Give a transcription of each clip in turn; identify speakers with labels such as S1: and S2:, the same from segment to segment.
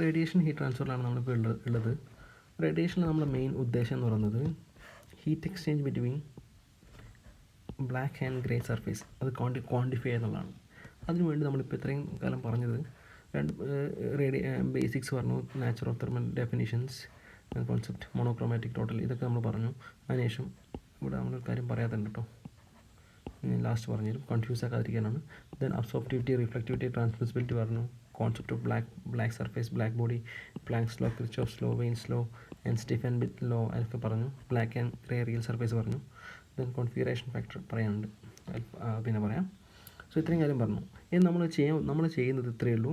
S1: Radiation heat ട്രാൻസ്ഫറിലാണ് നമ്മളിപ്പോൾ ഉള്ളത്. റേഡിയേഷനിൽ നമ്മുടെ മെയിൻ ഉദ്ദേശം എന്ന് പറയുന്നത് heat exchange between black and grey surface അത് ക്വാണ്ടിഫൈ എന്നുള്ളതാണ്. അതിനുവേണ്ടി നമ്മളിപ്പോൾ ഇത്രയും കാലം പറഞ്ഞത് രണ്ട് ബേസിക്സ് പറഞ്ഞു, nature of thermal definitions, concept, monochromatic total, ഇതൊക്കെ നമ്മൾ പറഞ്ഞു. അതിനുശേഷം ഇവിടെ നമ്മളൊരു കാര്യം പറയാത്തുണ്ട് കേട്ടോ, ലാസ്റ്റ് പറഞ്ഞുതരും, കൺഫ്യൂസ് ആക്കാതിരിക്കാനാണ്. ദെൻ അബ്സോർപ്റ്റിവിറ്റി, റിഫ്ലക്റ്റിവിറ്റി, ട്രാൻസ്മിസിബിലിറ്റി പറഞ്ഞു, concept of black surface, black body, Planck's law, Kirchhoff's law, Wien's law and Stefan bit law അതൊക്കെ പറഞ്ഞു. Black and grey real surface പറഞ്ഞു. ദെൻ കോൺഫിഗറേഷൻ ഫാക്ടർ പറയാനുണ്ട്, പിന്നെ പറയാം. സോ ഇത്രയും കാര്യം പറഞ്ഞു. ഇത് നമ്മൾ ചെയ്യുന്നത് ഇത്രയേ ഉള്ളൂ.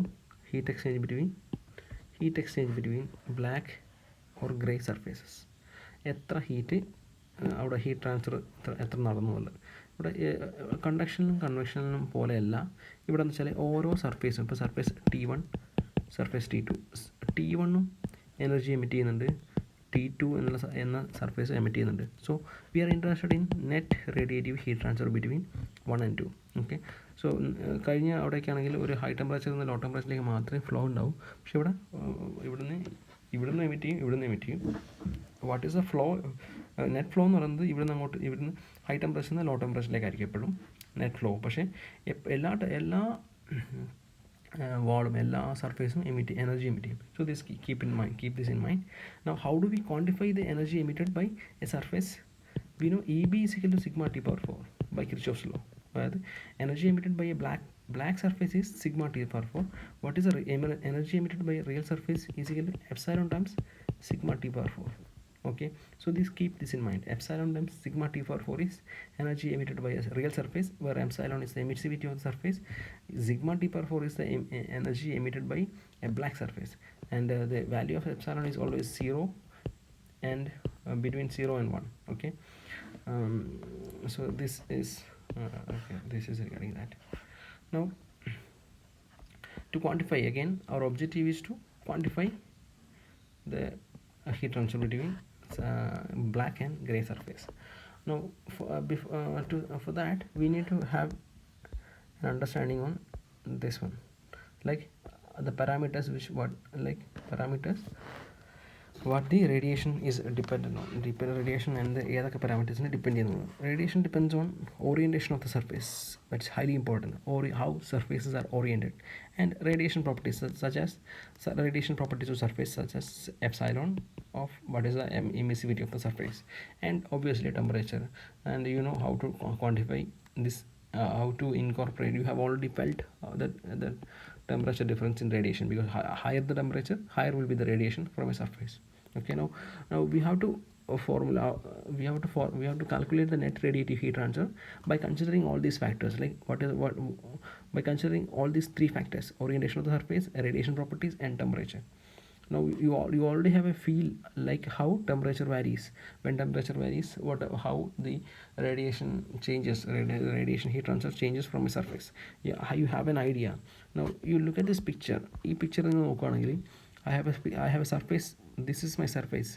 S1: Heat exchange between black or grey surfaces. എത്ര ഹീറ്റ് അവിടെ ഹീറ്റ് ട്രാൻസ്ഫർ എത്ര നടന്നു എന്നുള്ളത്. ഇവിടെ കണ്ടക്ഷനിലും കൺവെക്ഷനിലും പോലെയല്ല. ഇവിടെ എന്ന് വെച്ചാൽ ഓരോ സർഫേസും, ഇപ്പോൾ സർഫേസ് T1, സർഫേസ് T2, T1ഉം എനർജി എമിറ്റ് ചെയ്യുന്നുണ്ട്, T2 എന്ന സർഫേസ് എമിറ്റ് ചെയ്യുന്നുണ്ട്. So we are interested in net radiative heat transfer between 1 and 2. Okay. So കഴിഞ്ഞ അവിടേക്കാണെങ്കിൽ ഒരു ഹൈ ടെമ്പറേച്ചറിൽ നിന്ന് ലോ ടെമ്പറേച്ചറിലേക്ക് മാത്രമേ ഫ്ലോ ഉണ്ടാവും. പക്ഷേ ഇവിടുന്ന് എമിറ്റ് ചെയ്യും. What is the flow? Net flow എന്ന് പറയുന്നത് ഇവിടുന്ന് ഹൈ ടെമ്പറേച്ചറിൽ നിന്ന് ലോ ടെമ്പറേച്ചറിലേക്കായിരിക്കും എപ്പോഴും നെറ്റ് ഫ്ലോ. പക്ഷേ എല്ലാ വാളും എല്ലാ സർഫേസും എനർജി എമിറ്റ് ചെയ്യും. So this keep this in mind. Now how do we quantify the energy emitted by a surface? We know EB is equal to sigma T⁴ by Kirchhoff's law. അതായത് energy emitted by a black surface is sigma T⁴. What is energy emitted by real surface is equal to epsilon times sigma T⁴. Okay, so keep this in mind. Epsilon times sigma T⁴ is energy emitted by a real surface, where epsilon is the emissivity of the surface. Sigma T⁴ is the energy emitted by a black surface, and the value of epsilon is always 0 and between 0 and 1. Okay, so this is regarding that. Now, to quantify again, our objective is to quantify the heat transfer between black and gray surface. Now for that we need to have an understanding on this one, like the parameters what the radiation is dependent on. Radiation and the ഏതൊക്കെ പാരാമീറ്റേഴ്സിനെ depend ചെയ്യുന്നത്. Radiation depends on orientation of the surface. That's highly important, or how surfaces are oriented, and radiation properties such as radiation properties of surface such as epsilon of what is the emissivity of the surface, and obviously temperature. And you know how to quantify this, how to incorporate. You have already felt that temperature difference in radiation, because higher the temperature, higher will be the radiation from a surface. Okay, now we have to we have to calculate the net radiative heat transfer by considering all these factors, like by considering all these three factors: orientation of the surface, radiation properties, and temperature. Now you already have a feel like how temperature varies. When temperature varies, how the radiation changes, radiation heat transfer changes from a surface. Yeah, you have an idea. Now you look at this picture. Ee picture ninnu nokkaanengil I have a surface. This is my surface.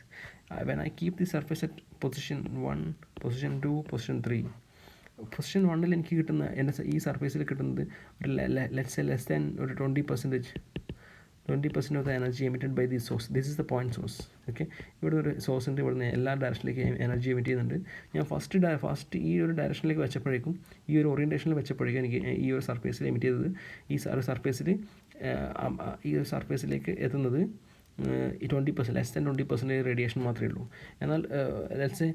S1: When I keep the surface at position 1, position 2, position 3, position 1ൽ എനിക്ക് കിട്ടുന്ന എൻ്റെ ഈ സർഫേസിൽ കിട്ടുന്നത് ഒരു less than ഒരു 20% of the energy emitted by this source. This is the point source. Okay, ഇവിടെ ഒരു സോഴ്സ് ഉണ്ട്, ഇവിടുന്ന് എല്ലാ ഡയറക്ഷനിലേക്ക് എനർജി എമിറ്റ് ചെയ്യുന്നുണ്ട്. ഞാൻ ഫസ്റ്റ് ഈ ഒരു ഡയറക്ഷനിലേക്ക് വെച്ചപ്പോഴേക്കും, ഈ ഒരു ഓറിയൻറ്റേഷനിൽ വെച്ചപ്പോഴേക്കും എനിക്ക് ഈ ഒരു സർഫേസിൽ എമിറ്റ് ചെയ്തത്, ഈ ഒരു സർഫേസിലേക്ക് എത്തുന്നത് 20%, ലെസ് ദാൻ 20% റേഡിയേഷൻ മാത്രമേ ഉള്ളൂ. എന്നാൽ ലെറ്റ്സ്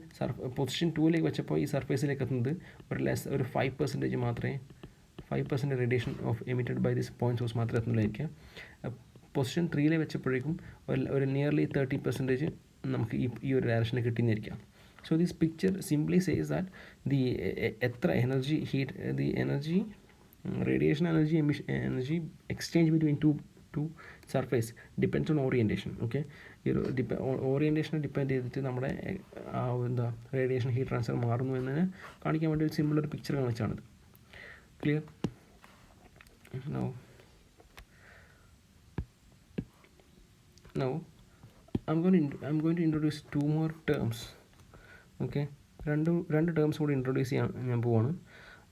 S1: പൊസിഷൻ 2ലേക്ക് വെച്ചപ്പോൾ ഈ സർഫേസിലേക്ക് എത്തുന്നത് ഒരു 5% മാത്രമേ 5% radiation of emitted by this point source മാത്രമേ എത്തുന്നുള്ളായിരിക്കാം. പൊസിഷൻ 3ൽ വെച്ചപ്പോഴേക്കും ഒരു നിയർലി 30% നമുക്ക് ഈ ഒരു ഡയറക്ഷനിൽ കിട്ടിയെന്നിരിക്കാം. So this picture simply says that എത്ര energy radiation energy exchange between two surface depends on orientation. Okay, ഓറിയൻറ്റേഷനെ ഡിപ്പെൻഡ് ചെയ്തിട്ട് നമ്മുടെ റേഡിയേഷൻ ഹീറ്റ് ട്രാൻസ്ഫർ മാറുന്നു എന്നതിനെ കാണിക്കാൻ വേണ്ടി ഒരു സിമ്പിൾ ഒരു പിക്ചർ കാണിച്ചാണിത്. Clear? Now I'm going to introduce two more terms. Okay, രണ്ട് ടേംസ് കൂടി ഇൻട്രൊഡ്യൂസ് ചെയ്യാൻ ഞാൻ പോവാണ്.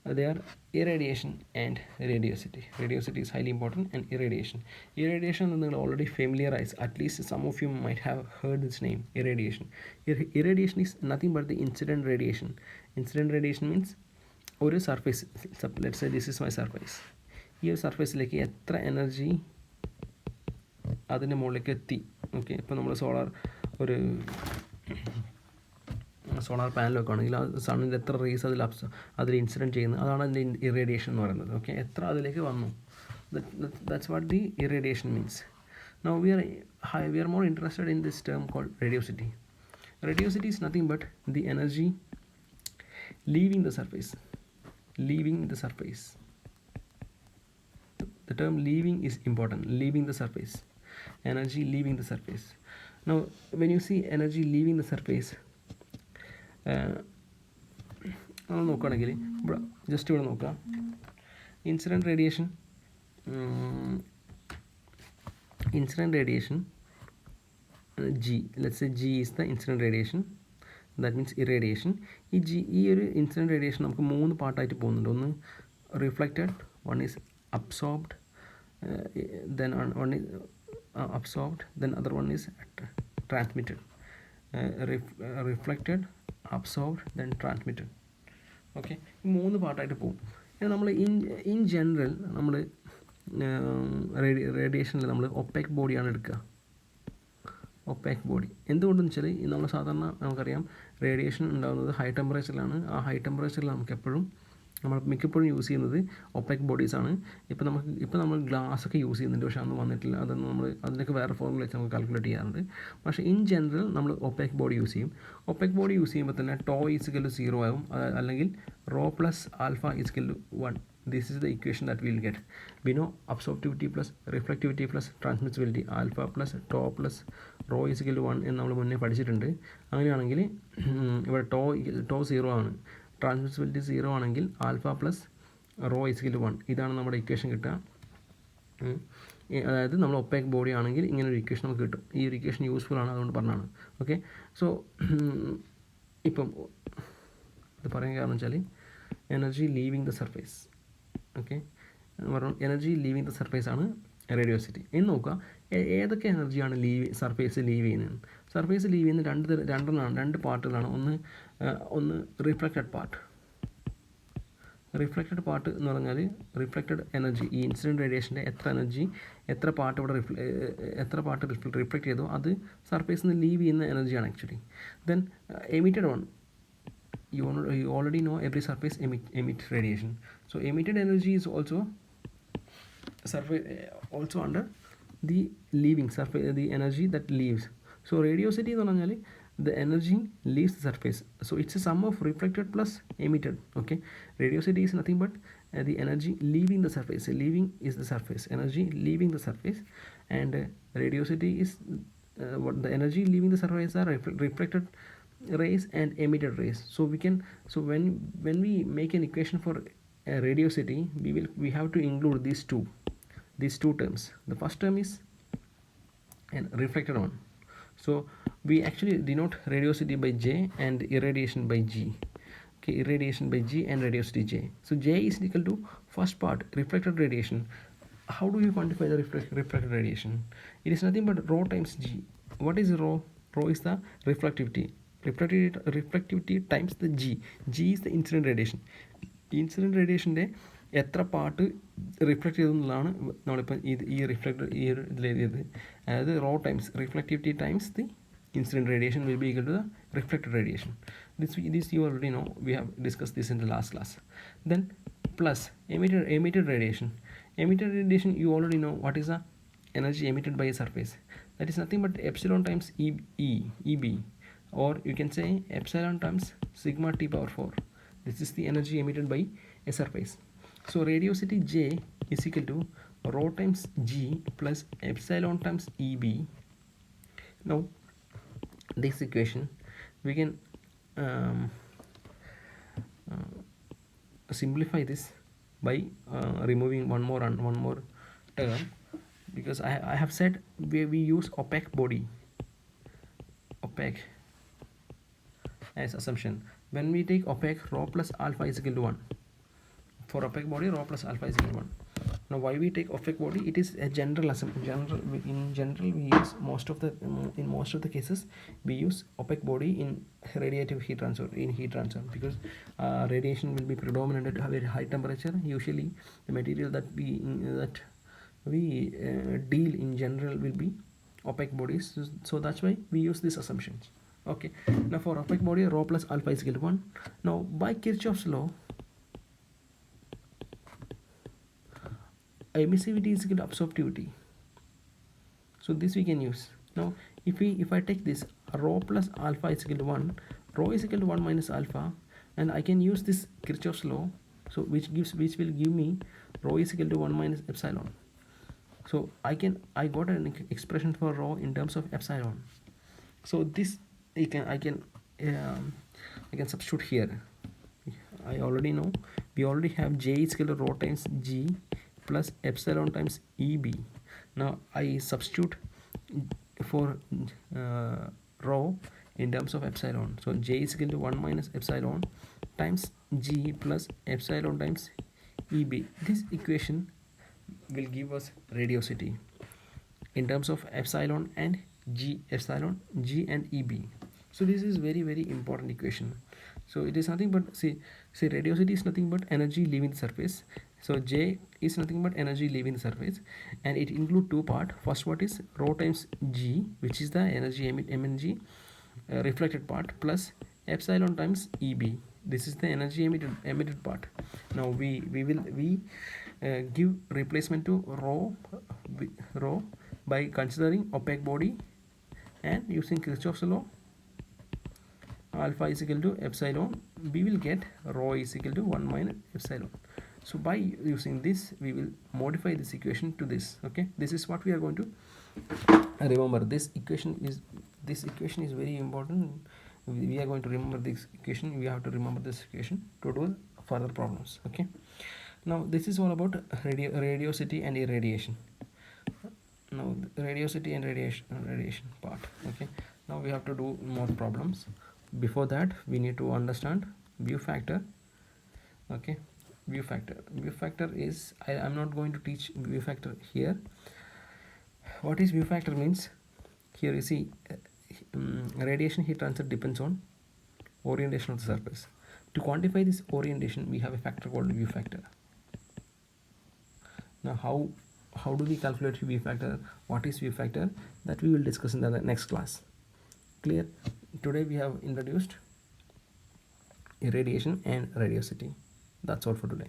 S1: They are irradiation and radiosity. Radiosity is highly important, and irradiation. Irradiation is already familiarized. At least some of you might have heard this name, irradiation. Irradiation is nothing but the incident radiation. Incident radiation means ഒരു surface, let's say this is my surface. ഈ ഒരു സർഫേസിലേക്ക് എത്ര energy അതിൻ്റെ മുകളിലേക്ക് എത്തി. Okay, ഇപ്പോൾ നമ്മൾ ഒരു സോളാർ പാനലൊക്കെ ആണെങ്കിൽ ആ സണ്ണിൻ്റെ എത്ര റേസ് അതിൽ ഇൻസിഡൻറ്റ് ചെയ്യുന്നത്, അതാണ് അതിൻ്റെ ഇറേഡിയേഷൻ എന്ന് പറയുന്നത്. ഓക്കെ, എത്ര അതിലേക്ക് വന്നു, that's what the irradiation means. Now we are more interested in this term called radiosity. Radiosity is nothing but the energy leaving the surface. Leaving the surface. The term leaving is important. Leaving the surface. Energy leaving the surface. Now, when you see energy leaving the surface, നമ്മൾ നോക്കുകയാണെങ്കിൽ ഇവിടെ just ഇവിടെ നോക്കാം. Incident radiation G, let's say G is the incident radiation, that means irradiation. ഈ ഒരു incident radiation നമുക്ക് 3 പാർട്ടായിട്ട് പോകുന്നുണ്ട്. ഒന്ന് reflected, one is absorbed, then one is absorbed, then other one is transmitted. Reflected, absorbed, then transmitted. Okay, ഈ 3 പാർട്ടായിട്ട് പോകും. നമ്മൾ ഇൻ ജനറൽ നമ്മൾ റേഡിയേഷനിൽ നമ്മൾ ഒപ്പേക്ക് ബോഡിയാണ് എടുക്കുക. ഒപ്പാക് ബോഡി എന്തുകൊണ്ടെന്ന് വെച്ചാൽ നമ്മൾ സാധാരണ നമുക്കറിയാം റേഡിയേഷൻ ഉണ്ടാകുന്നത് ഹൈ ടെമ്പറേച്ചറിലാണ്. ആ ഹൈ ടെമ്പറേച്ചറിൽ നമ്മൾ മിക്കപ്പോഴും യൂസ് ചെയ്യുന്നത് ഒപ്പാക് ബോഡീസാണ്. ഇപ്പോൾ നമ്മൾ ഗ്ലാസ്സൊക്കെ യൂസ് ചെയ്യുന്നുണ്ട്, പക്ഷേ അതൊന്നും വന്നിട്ടില്ല. അതിനൊക്കെ വേറെ ഫോർമുല വെച്ച് നമുക്ക് കാൽക്കുലേറ്റ് ചെയ്യാറുണ്ട്. പക്ഷേ ഇൻ ജനറൽ നമ്മൾ ഒപ്പാക് ബോഡി യൂസ് ചെയ്യും. ഒപ്പാക് ബോഡി യൂസ് ചെയ്യുമ്പോൾ തന്നെ ടോ ഈസിക്കൽ 0 ആവും, അല്ലെങ്കിൽ rho plus alpha is equal 1. This is the equation that we will get. We know absorptivity plus reflectivity plus transmissibility, alpha plus tau plus rho is equal to 1 എന്ന് നമ്മൾ മുന്നേ പഠിച്ചിട്ടുണ്ട്. അങ്ങനെയാണെങ്കിൽ ഇവിടെ ടോ 0 ആണ്, ട്രാൻസ്മിസിബിലിറ്റി 0 ആണെങ്കിൽ alpha plus rho is equal to 1. ഇതാണ് നമ്മുടെ ഇക്വേഷൻ കിട്ടുക. അതായത് നമ്മൾ ഒപ്പാക് ബോഡി ആണെങ്കിൽ ഇങ്ങനെ ഒരു ഇക്വേഷൻ നമുക്ക് കിട്ടും. ഈ ഒരു ഇക്വേഷൻ യൂസ്ഫുൾ ആണ്, അതുകൊണ്ട് പറഞ്ഞാണ്. ഓക്കെ, സോ ഇപ്പം ഇത് പറയാൻ കാരണം വെച്ചാൽ energy living the surface. Okay, energy living the surface ആണ് റേഡിയോസിറ്റി. ഇനി നോക്കുക ഏതൊക്കെ എനർജിയാണ് സർഫേസ് ലീവ് ചെയ്യുന്നത്. സർഫേസ് ലീവ് ചെയ്യുന്ന രണ്ട് പാർട്ടുകളാണ്. ഒന്ന് റിഫ്ലക്റ്റഡ് പാർട്ട്. റിഫ്ലക്റ്റഡ് പാർട്ട് എന്ന് പറഞ്ഞാൽ റിഫ്ലക്റ്റഡ് എനർജി, ഈ ഇൻസിഡൻറ്റ് റേഡിയേഷൻ്റെ എത്ര പാർട്ട് റിഫ്ലക്റ്റ് ചെയ്തോ അത് സർഫേസിൽ നിന്ന് ലീവ് ചെയ്യുന്ന എനർജിയാണ് actually. Then emitted one, you already know every surface emit radiation. So emitted energy is also under the leaving surface, the energy that leaves. So radiosity എന്ന് പറഞ്ഞാൽ the energy leaves the surface. So it's a sum of reflected plus emitted. Okay, radiosity is nothing but the energy leaving the surface. Leaving is the surface, energy leaving the surface, and radiosity is what the energy leaving the surface are reflected rays and emitted rays. So when we make an equation for radiosity, we have to include these two terms. The first term is an reflected one. So we actually denote radiosity by J and irradiation by G. Okay, irradiation by G and radiosity J. So J is equal to first part, reflected radiation. How do you quantify the reflected radiation? It is nothing but rho times G. What is rho? Rho is the reflectivity times the G is the incident radiation. Incident റേഡിയേഷൻ്റെ എത്ര part reflect ചെയ്തെന്നുള്ളതാണ് നമ്മളിപ്പോൾ ഇതിൽ എഴുതിയത്. അതായത് rho times reflectivity times the incident radiation will be equal to the reflected radiation. This you already know, we have discussed this in the last class. Then plus emitted radiation. Emitted radiation, you already know what is the energy emitted by a surface. That is nothing but epsilon times EB, or you can say epsilon times sigma T power 4. This is the energy emitted by a surface. So radiosity J is equal to rho times G plus epsilon times EB. Now this equation we can simplify this by removing one more term, because I have said we use opaque as assumption. When we take opaque, rho plus alpha is equal to 1. for opaque body, rho plus alpha is equal to 1. Now why we take opaque body? It is a general assumption. In general we use in most of the cases we use opaque body in radiative heat transfer, because radiation will be predominant at a very high temperature. Usually the material that we deal in general will be opaque bodies, so that's why we use these assumptions. Okay, now for opaque body, rho plus alpha is equal to 1. Now by Kirchhoff's law, emissivity is equal to absorptivity, so this we can use. Now if I take this, rho plus alpha is equal to 1, rho is equal to 1 minus alpha, and I can use this Kirchhoff's law, so which will give me rho is equal to 1 minus epsilon. So I got an expression for rho in terms of epsilon. So this I can substitute here. I already know, we already have J is equal to rho times G plus epsilon times EB. Now I substitute for rho in terms of epsilon. So J is equal to 1 minus epsilon times G plus epsilon times EB. This equation will give us radiosity in terms of epsilon and G and EB. So this is very, very important equation. So it is nothing but, see radiosity is nothing but energy leaving the surface. So J is nothing but energy leaving the surface, and it includes two parts. First part is rho times G, which is the energy MNG reflected part, plus epsilon times EB. This is the energy emitted part. Now we give replacement to rho by considering opaque body and using Kirchhoff's law. Alpha is equal to epsilon, we will get rho is equal to 1 minus epsilon. So by using this, we will modify this equation to this. Okay, this is what we are going to remember. This equation is very important. We are going to remember this equation. We have to remember this equation to do further problems. Okay, now this is all about radiosity and irradiation. Now radiosity and radiation part. Okay, now we have to do more problems. Before that, we need to understand view factor. Okay, view factor is, I'm not going to teach view factor here. What is view factor means? Here you see radiation heat transfer depends on orientation of the surface. To quantify this orientation, we have a factor called view factor. Now how do we calculate view factor? What is view factor? That we will discuss in the next class. Clear? Today we have introduced irradiation and radiosity. That's all for today.